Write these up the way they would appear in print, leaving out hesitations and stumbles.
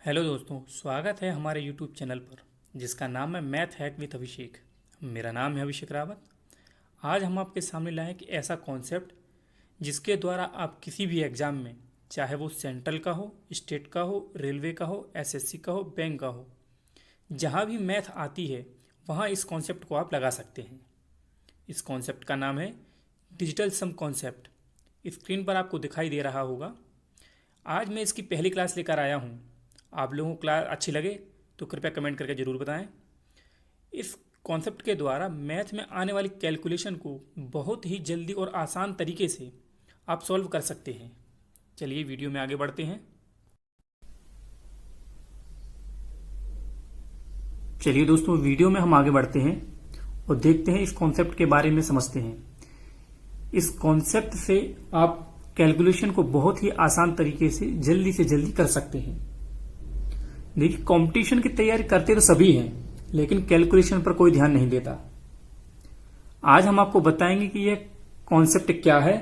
Hello दोस्तों, स्वागत है हमारे यूट्यूब चैनल पर जिसका नाम है मैथ हैक विद अभिषेक। मेरा नाम है अभिषेक रावत। आज हम आपके सामने लाए हैं कि ऐसा कॉन्सेप्ट जिसके द्वारा आप किसी भी एग्ज़ाम में, चाहे वो सेंट्रल का हो, स्टेट का हो, रेलवे का हो, एसएससी का हो, बैंक का हो, जहाँ भी मैथ आती है वहाँ इस कॉन्सेप्ट को आप लगा सकते हैं। इस कॉन्सेप्ट का नाम है डिजिटल सम कॉन्सेप्ट। स्क्रीन पर आपको दिखाई दे रहा होगा। आज मैं इसकी पहली क्लास लेकर आया हूँ। आप लोगों को क्लास अच्छी लगे तो कृपया कमेंट करके ज़रूर बताएं। इस कॉन्सेप्ट के द्वारा मैथ में आने वाली कैलकुलेशन को बहुत ही जल्दी और आसान तरीके से आप सॉल्व कर सकते हैं। चलिए वीडियो में आगे बढ़ते हैं। चलिए दोस्तों, वीडियो में हम आगे बढ़ते हैं और देखते हैं, इस कॉन्सेप्ट के बारे में समझते हैं। इस कॉन्सेप्ट से आप कैलकुलेशन को बहुत ही आसान तरीके से जल्दी कर सकते हैं। देखिए, कंपटीशन की तैयारी करते तो सभी हैं, लेकिन कैलकुलेशन पर कोई ध्यान नहीं देता। आज हम आपको बताएंगे कि यह कॉन्सेप्ट क्या है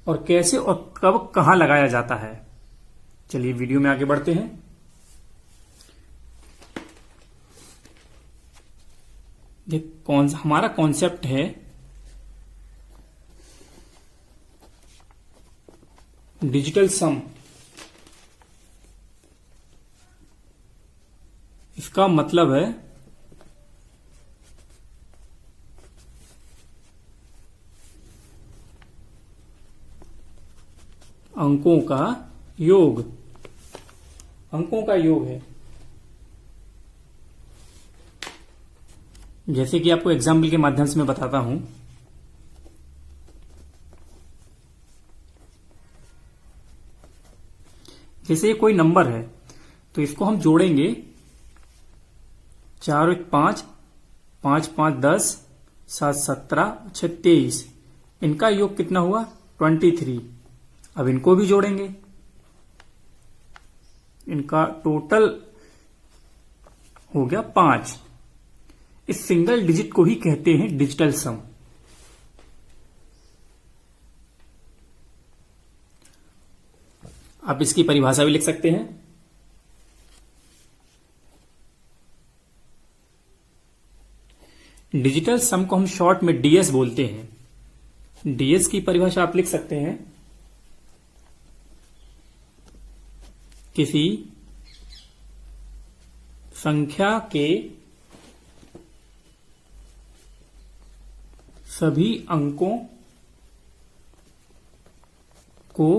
और कैसे और कब कहां लगाया जाता है। चलिए वीडियो में आगे बढ़ते हैं। हमारा कॉन्सेप्ट है डिजिटल सम। इसका मतलब है अंकों का योग। अंकों का योग है। जैसे कि आपको एग्जाम्पल के माध्यम से मैं बताता हूं। जैसे ये कोई नंबर है तो इसको हम जोड़ेंगे। 4 1 5, 5 5 10, 7 17, 6 23। इनका योग कितना हुआ? 23। अब इनको भी जोड़ेंगे। इनका टोटल हो गया 5। इस सिंगल डिजिट को ही कहते हैं डिजिटल सम। आप इसकी परिभाषा भी लिख सकते हैं। डिजिटल सम को हम शॉर्ट में डीएस बोलते हैं। डीएस की परिभाषा आप लिख सकते हैं। किसी संख्या के सभी अंकों को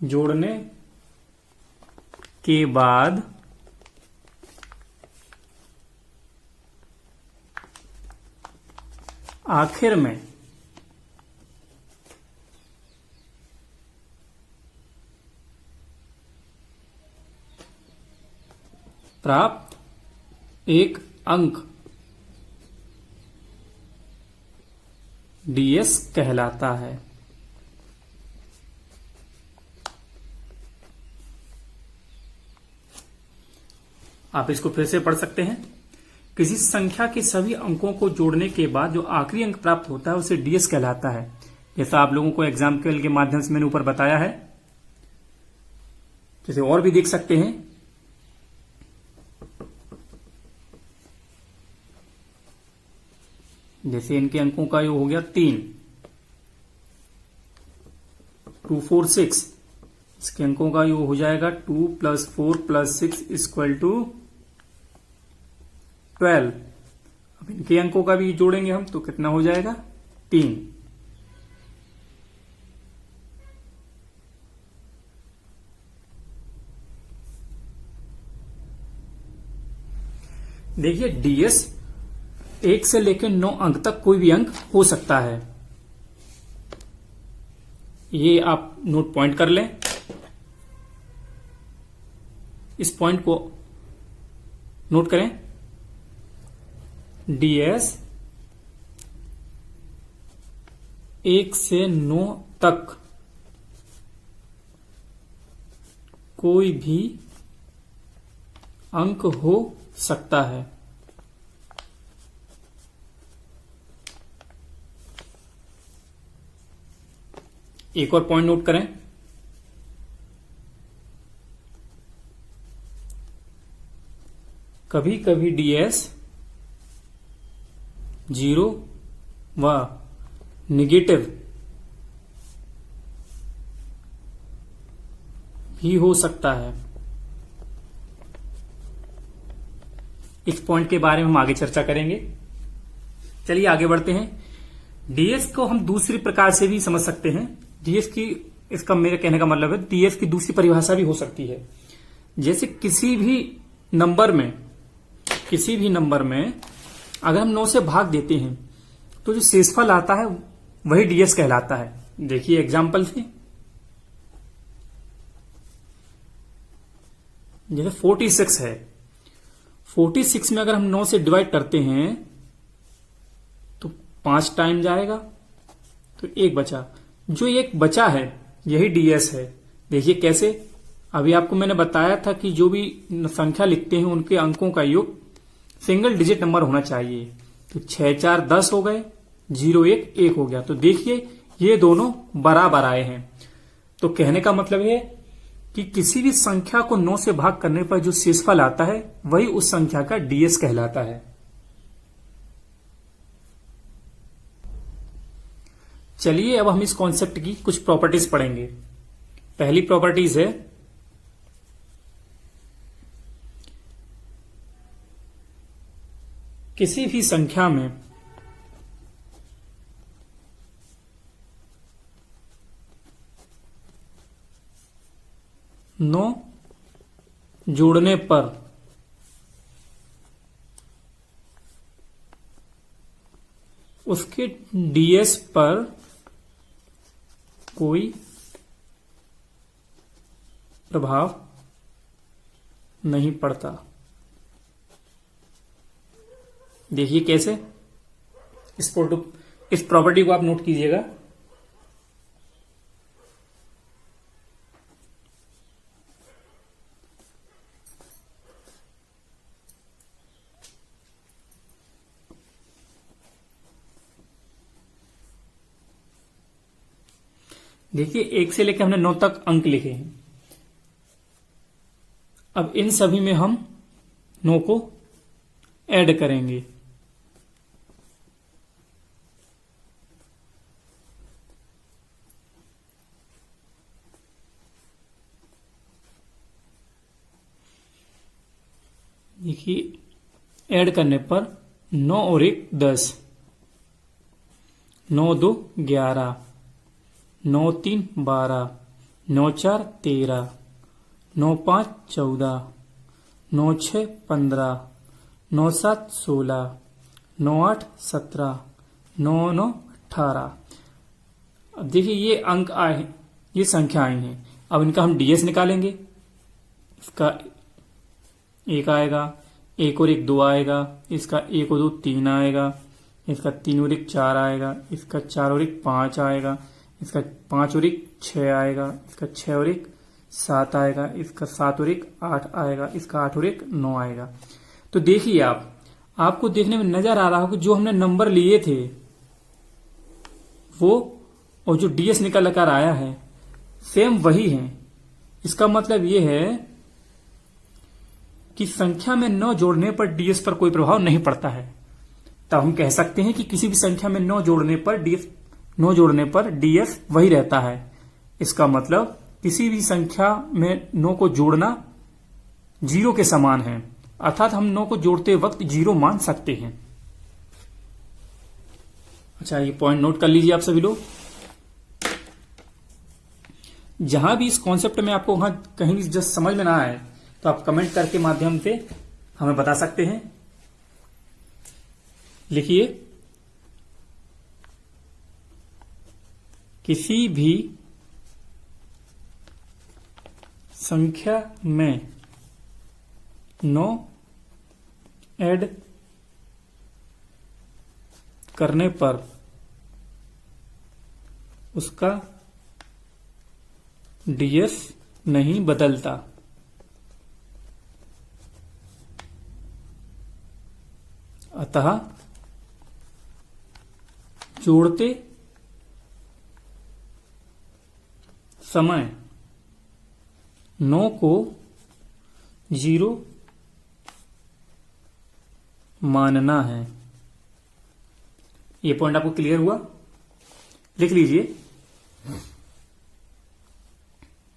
जोड़ने के बाद आखिर में प्राप्त एक अंक डीएस कहलाता है। आप इसको फिर से पढ़ सकते हैं। किसी संख्या के सभी अंकों को जोड़ने के बाद जो आखिरी अंक प्राप्त होता है उसे डीएस कहलाता है। जैसा आप लोगों को एग्जाम्पल के माध्यम से मैंने ऊपर बताया है। जैसे और भी देख सकते हैं। जैसे इनके अंकों का योग हो गया 3, 2 4 6। इसके अंकों का योग हो जाएगा 2 + 4 + 6 = 12। अब इनके अंकों का भी जोड़ेंगे हम तो कितना हो जाएगा? 3। देखिए, डीएस 1 से लेकर 9 अंक तक कोई भी अंक हो सकता है। ये आप नोट पॉइंट कर लें। इस पॉइंट को नोट करें। डीएस 1 से 9 तक कोई भी अंक हो सकता है। एक और पॉइंट नोट करें। कभी कभी डीएस 0 व निगेटिव भी हो सकता है। इस पॉइंट के बारे में हम आगे चर्चा करेंगे। चलिए आगे बढ़ते हैं। डीएस को हम दूसरी प्रकार से भी समझ सकते हैं। डीएस की, इसका मेरे कहने का मतलब है, डीएस की दूसरी परिभाषा भी हो सकती है। जैसे किसी भी नंबर में अगर हम 9 से भाग देते हैं तो जो शेषफल आता है वही डीएस कहलाता है। देखिए एग्जाम्पल से, जैसे 46 है। 46 में अगर हम 9 से डिवाइड करते हैं तो 5 टाइम जाएगा, तो 1 बचा। जो 1 बचा है यही डीएस है। देखिए कैसे, अभी आपको मैंने बताया था कि जो भी संख्या लिखते हैं उनके अंकों का योग सिंगल डिजिट नंबर होना चाहिए। तो 6 4 10 हो गए, 0 1 1 हो गया। तो देखिए ये दोनों बराबर आए हैं। तो कहने का मतलब है कि किसी भी संख्या को 9 से भाग करने पर जो शेषफल आता है वही उस संख्या का डीएस कहलाता है। चलिए अब हम इस कॉन्सेप्ट की कुछ प्रॉपर्टीज पढ़ेंगे। पहली प्रॉपर्टीज है किसी भी संख्या में नौ जोड़ने पर उसके डीएस पर कोई प्रभाव नहीं पड़ता। देखिए कैसे, इस प्रॉपर्टी को आप नोट कीजिएगा। देखिए 1 से लेकर हमने 9 तक अंक लिखे हैं। अब इन सभी में हम 9 को ऐड करेंगे। देखिए ऐड करने पर 9 और 1 10, 9 2 11, 9 3 12, 9 4 13, 9 5 14, 9 6 15, 9 7 16, 9 8 17, 9 9 18। अब देखिए ये अंक आए, ये संख्या आई हैं। अब इनका हम डीएस निकालेंगे। इसका 1 आएगा, 1 और 1 2 आएगा, इसका 1 और 2 3 आएगा, इसका 3 और 1 4 आएगा, इसका 4 और 1 5 आएगा, इसका 5 और 1 6 आएगा, इसका 6 और 1 7 आएगा, इसका 7 और 1 8 आएगा, इसका 8 और 1 9 आएगा। तो देखिए आपको देखने में नजर आ रहा हो कि जो हमने नंबर लिए थे वो और जो डीएस निकल कर आया है सेम वही है। इसका मतलब ये है कि संख्या में 9 जोड़ने पर डीएस पर कोई प्रभाव नहीं पड़ता है। तब हम कह सकते हैं कि किसी भी संख्या में 9 जोड़ने पर डीएस वही रहता है। इसका मतलब किसी भी संख्या में 9 को जोड़ना 0 के समान है, अर्थात हम 9 को जोड़ते वक्त 0 मान सकते हैं। अच्छा, ये पॉइंट नोट कर लीजिए आप सभी लोग। जहां भी इस कॉन्सेप्ट में आपको वहां कहीं जस्ट समझ में ना आए तो आप कमेंट करके माध्यम से हमें बता सकते हैं। लिखिए, किसी भी संख्या में 9 ऐड करने पर उसका डीएस नहीं बदलता। अतः जोड़ते समय 9 को 0 मानना है। ये पॉइंट आपको क्लियर हुआ? लिख लीजिए।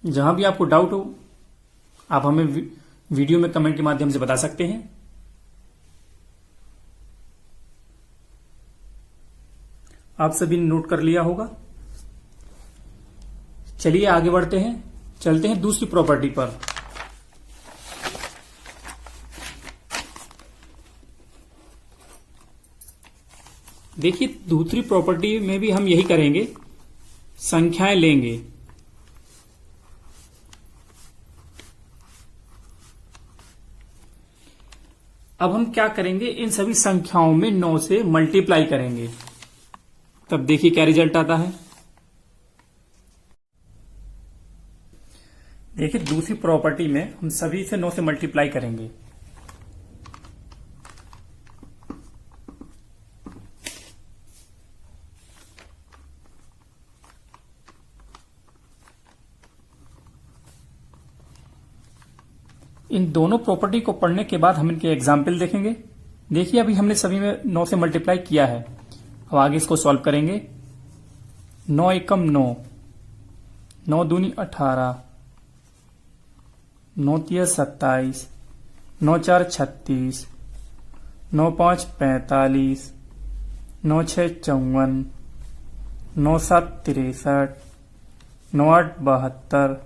जहां भी आपको डाउट हो आप हमें वीडियो में कमेंट के माध्यम से बता सकते हैं। आप सभी ने नोट कर लिया होगा। चलिए आगे बढ़ते हैं, चलते हैं दूसरी प्रॉपर्टी पर। देखिए दूसरी प्रॉपर्टी में भी हम यही करेंगे, संख्याएं लेंगे। अब हम क्या करेंगे, इन सभी संख्याओं में 9 से मल्टीप्लाई करेंगे, तब देखिए क्या रिजल्ट आता है। देखिए दूसरी प्रॉपर्टी में हम सभी से 9 से मल्टीप्लाई करेंगे। इन दोनों प्रॉपर्टी को पढ़ने के बाद हम इनके एग्जाम्पल देखेंगे। देखिए अभी हमने सभी में 9 से मल्टीप्लाई किया है, अब आगे इसको सॉल्व करेंगे। 9 एकम 9, 9 दूनी 18, 9 तिया 27, 9 चार 36, 9 पांच 45, 9 छः 54, 9 सात 63, 9 आठ 72,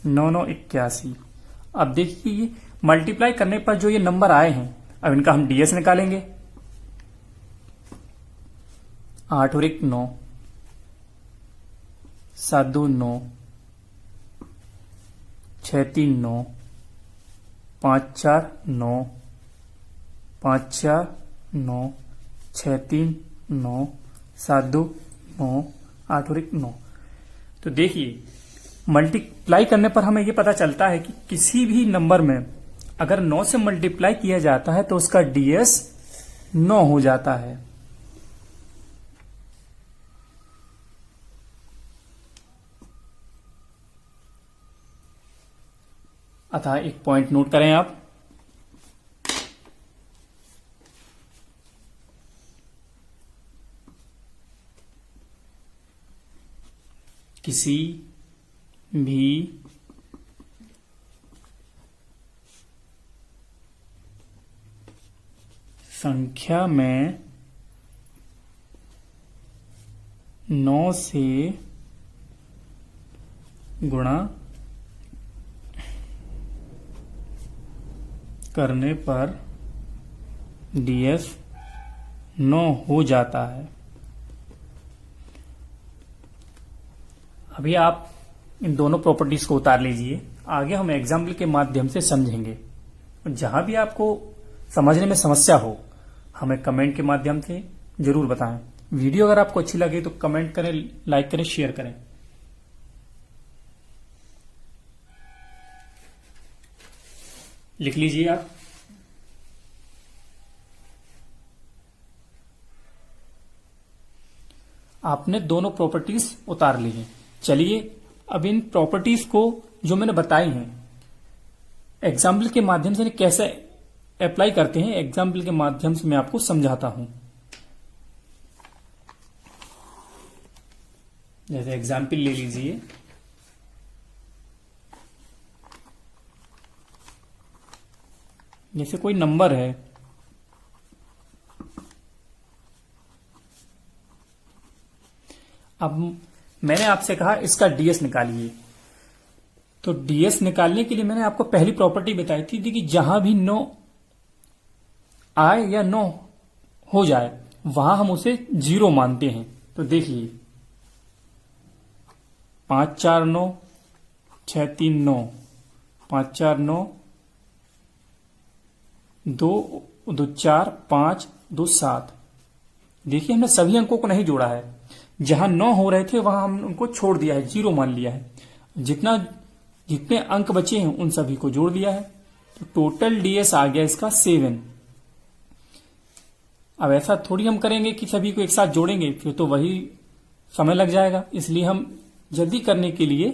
9 नौ 81। अब देखिए ये मल्टीप्लाई करने पर जो ये नंबर आए हैं, अब इनका हम डीएस निकालेंगे। 8 और 1 9, 7 2 9, 6 3 9, 5 4 9, 5 4 9, 6 3 9, 7 2 9, 8 और 1 9। तो देखिए मल्टीप्लाई करने पर हमें यह पता चलता है कि किसी भी नंबर में अगर 9 से मल्टीप्लाई किया जाता है तो उसका डीएस 9 हो जाता है। अतः एक पॉइंट नोट करें आप, किसी भी संख्या में 9 से गुणा करने पर डीएस 9 हो जाता है। अभी आप इन दोनों प्रॉपर्टीज को उतार लीजिए, आगे हम एग्जाम्पल के माध्यम से समझेंगे। जहां भी आपको समझने में समस्या हो हमें कमेंट के माध्यम से जरूर बताएं। वीडियो अगर आपको अच्छी लगे तो कमेंट करें, लाइक करें, शेयर करें। लिख लीजिए आप। आपने दोनों प्रॉपर्टीज उतार ली हैं। चलिए अब इन प्रॉपर्टीज को जो मैंने बताई हैं एग्जाम्पल के माध्यम से कैसे अप्लाई करते हैं, एग्जाम्पल के माध्यम से मैं आपको समझाता हूं। जैसे एग्जाम्पल ले लीजिए, जैसे कोई नंबर है, अब मैंने आपसे कहा इसका डीएस निकालिए, तो डीएस निकालने के लिए मैंने आपको पहली प्रॉपर्टी बताई थी कि जहां भी 9 आए या 9 हो जाए वहां हम उसे 0 मानते हैं। तो देखिए 5 4 9, 6 3 9, 5 4 9, 2 2 4 5 2 7। देखिए हमने सभी अंकों को नहीं जोड़ा है, जहां 9 हो रहे थे वहां हम उनको छोड़ दिया है, 0 मान लिया है। जितने अंक बचे हैं उन सभी को जोड़ दिया है, तो टोटल डीएस आ गया इसका 7। अब ऐसा थोड़ी हम करेंगे कि सभी को एक साथ जोड़ेंगे, फिर तो वही समय लग जाएगा। इसलिए हम जल्दी करने के लिए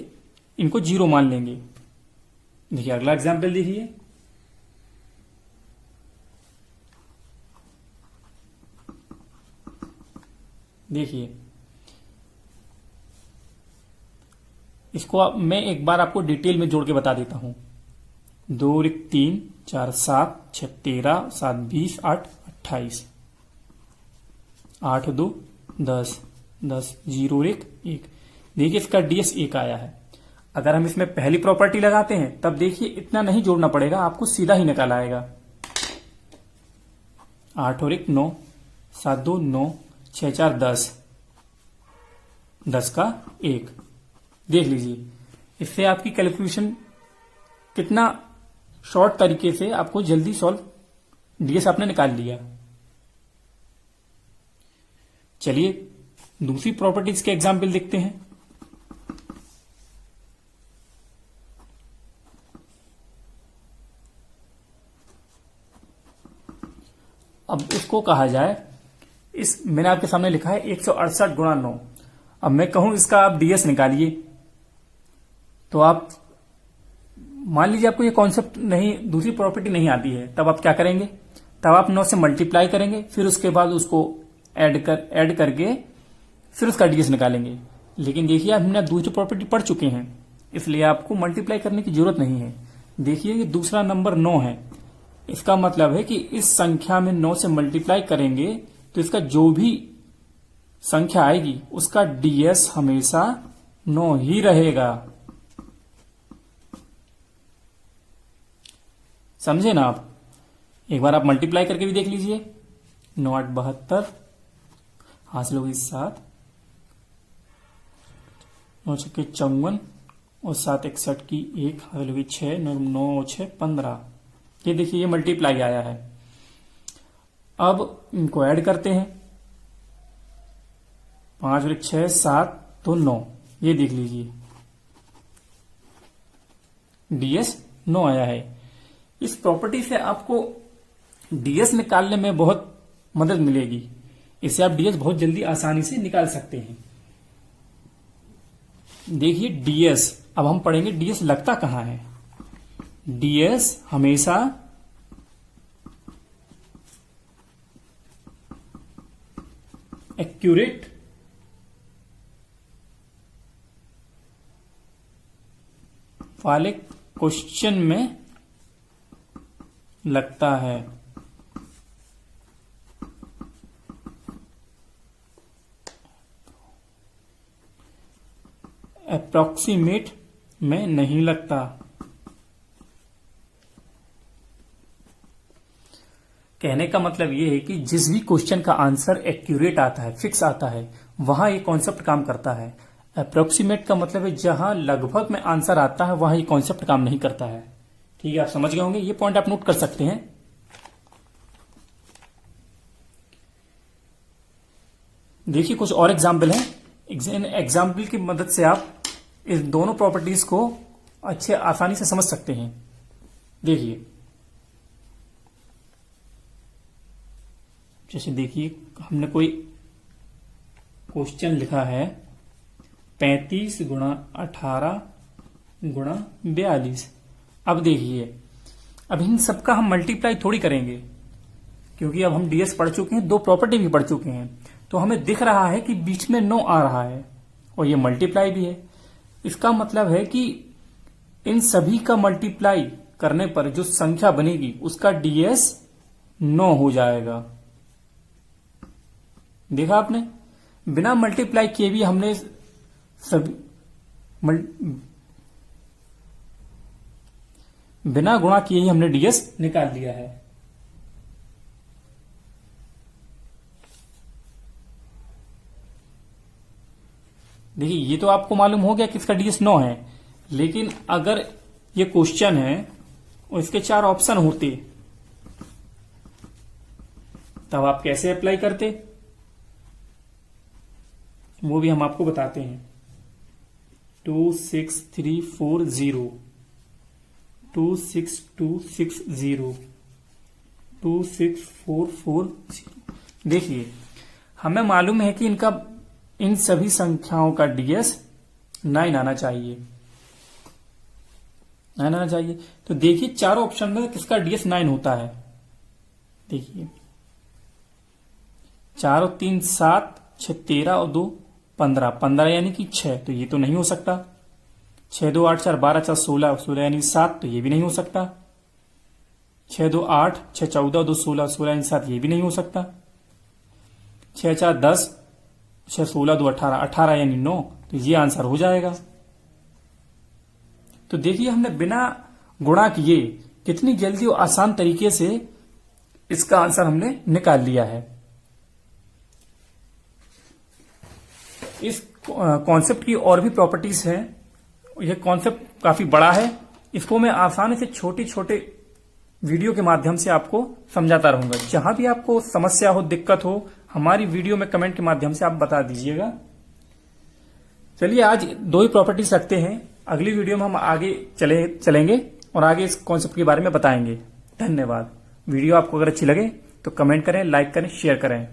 इनको 0 मान लेंगे। देखिए अगला एग्जाम्पल देखिए, देखिए इसको मैं एक बार आपको डिटेल में जोड़ के बता देता हूं। 2 और 1 3, 4 7, 6 13, 7 20, 8 28, 8 2 10, 10 0 और 1 1। देखिए इसका डीएस 1 आया है। अगर हम इसमें पहली प्रॉपर्टी लगाते हैं तब देखिए इतना नहीं जोड़ना पड़ेगा, आपको सीधा ही निकाल आएगा। 8 और 1 9, 7 2 9, 6 4 10, 10 का 1। देख लीजिए इससे आपकी कैलकुलेशन कितना शॉर्ट तरीके से आपको जल्दी सॉल्व डीएस आपने निकाल लिया। चलिए दूसरी प्रॉपर्टीज के एग्जाम्पल देखते हैं। अब इसको कहा जाए, इस मैंने आपके सामने लिखा है 168 गुणा 9। अब मैं कहूं इसका आप डीएस निकालिए, तो आप मान लीजिए आपको ये कॉन्सेप्ट नहीं, दूसरी प्रॉपर्टी नहीं आती है, तब आप क्या करेंगे, तब आप 9 से मल्टीप्लाई करेंगे, फिर उसके बाद उसको ऐड करके फिर उसका डीएस निकालेंगे। लेकिन देखिए हमने दूसरी प्रॉपर्टी पढ़ चुके हैं, इसलिए आपको मल्टीप्लाई करने की जरूरत नहीं है। देखिए ये दूसरा नंबर 9 है, इसका मतलब है कि इस संख्या में 9 से मल्टीप्लाई करेंगे तो इसका जो भी संख्या आएगी उसका डीएस हमेशा 9 ही रहेगा। समझे ना आप? एक बार आप मल्टीप्लाई करके भी देख लीजिए। 9 8 72, हासिल होगी 7, 9 6 54 और 7 61 की 1, हासिल होगी 6, 9 6 15। ये देखिए ये मल्टीप्लाई आया है। अब इनको ऐड करते हैं, 5 और 6 7 तो 9। ये देख लीजिए डीएस 9 आया है। इस प्रॉपर्टी से आपको डीएस निकालने में बहुत मदद मिलेगी। इससे आप डीएस बहुत जल्दी आसानी से निकाल सकते हैं। देखिए डीएस, अब हम पढ़ेंगे डीएस लगता कहां है। डीएस हमेशा एक्यूरेट वाले क्वेश्चन में लगता है। अप्रॉक्सीमेट में नहीं लगता। कहने का मतलब यह है कि जिस भी क्वेश्चन का आंसर एक्यूरेट आता है, फिक्स आता है, वहां ये कॉन्सेप्ट काम करता है। अप्रोक्सीमेट का मतलब है जहां लगभग में आंसर आता है वहां ये कॉन्सेप्ट काम नहीं करता है। ठीक है, आप समझ गए होंगे। ये पॉइंट आप नोट कर सकते हैं। देखिए कुछ और एग्जाम्पल है। एग्जाम्पल की मदद से आप इस दोनों प्रॉपर्टीज को अच्छे आसानी से समझ सकते हैं। देखिए जैसे देखिए हमने कोई क्वेश्चन लिखा है 35 गुणा 18 गुणा 42। अब देखिए अब इन सबका हम मल्टीप्लाई थोड़ी करेंगे, क्योंकि अब हम डीएस पढ़ चुके हैं, दो प्रॉपर्टी भी पढ़ चुके हैं, तो हमें दिख रहा है कि बीच में 9 आ रहा है और ये मल्टीप्लाई भी है। इसका मतलब है कि इन सभी का मल्टीप्लाई करने पर जो संख्या बनेगी उसका डीएस 9 हो जाएगा। देखा आपने, बिना मल्टीप्लाई किए भी हमने बिना गुणा किए ही हमने डीएस निकाल लिया है। देखिए ये तो आपको मालूम हो गया कि इसका डीएस 9 है, लेकिन अगर ये क्वेश्चन है और इसके 4 ऑप्शन होते तब आप कैसे अप्लाई करते, वो भी हम आपको बताते हैं। 2 6 3 4 0, 2 6 2 6 0, 2 6 4 4 0। देखिए हमें मालूम है कि इन सभी संख्याओं का डीएस 9 आना चाहिए, 9 आना चाहिए। तो देखिए चारों ऑप्शन में किसका डीएस 9 होता है। देखिए 4 और 3 7, 6 13 और 2 15, 15 यानी कि 6, तो ये तो नहीं हो सकता। 6 2 8 4 12 4 16, 16 यानी 7, तो ये भी नहीं हो सकता। 6 2 8 6 14 2 16, 16 यानी 7, ये भी नहीं हो सकता। 6 4 10 6 16 2 18, 18 यानी 9, तो ये आंसर हो जाएगा। तो देखिए हमने बिना गुणा किए कितनी जल्दी और आसान तरीके से इसका आंसर हमने निकाल लिया है। इस कॉन्सेप्ट की और भी प्रॉपर्टीज हैं। यह कॉन्सेप्ट काफी बड़ा है, इसको मैं आसानी से छोटे छोटे वीडियो के माध्यम से आपको समझाता रहूंगा। जहां भी आपको समस्या हो, दिक्कत हो, हमारी वीडियो में कमेंट के माध्यम से आप बता दीजिएगा। चलिए आज 2 ही प्रॉपर्टीज रखते हैं, अगली वीडियो में हम आगे चलेंगे और आगे इस कॉन्सेप्ट के बारे में बताएंगे। धन्यवाद। वीडियो आपको अगर अच्छी लगे तो कमेंट करें, लाइक करें, शेयर करें।